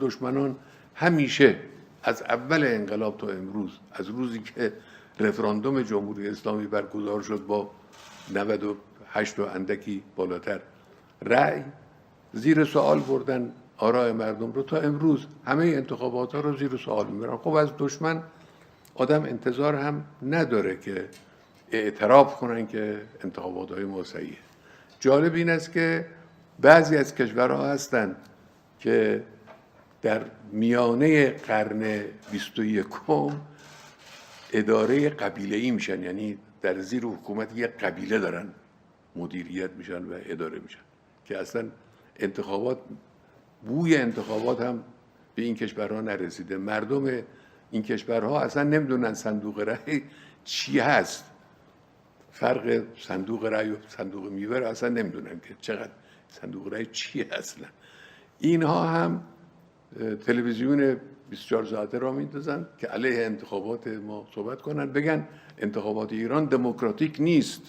دشمنان همیشه از اول انقلاب تا امروز، از روزی که رفراندوم جمهوری اسلامی برگزار شد با 98 و اندکی بالاتر رأی، زیر سوال بردن آراء مردم رو، تا امروز همه انتخابات ها رو زیر سوال میبرن. خب از دشمن آدم انتظار هم نداره که اعتراف کنن که انتخابات های ما صحیحه. جالب این است که بعضی از کشورها هستند که در میانه قرن 21 اداره قبیله‌ای میشن، یعنی در زیر حکومت یک قبیله دارن مدیریت میشن و اداره میشن، که اصلا بوی انتخابات هم به این کشورها نرسیده. مردم این کشورها اصلا نمیدونن صندوق رأی چی هست، فرق صندوق رأی و صندوق میوه رو اصلا نمیدونن که چقدر صندوق رأی چی اصلا. اینها هم تلویزیون 24 ساعته را میندازن که علیه انتخابات ما صحبت کنن، بگن انتخابات ایران دموکراتیک نیست.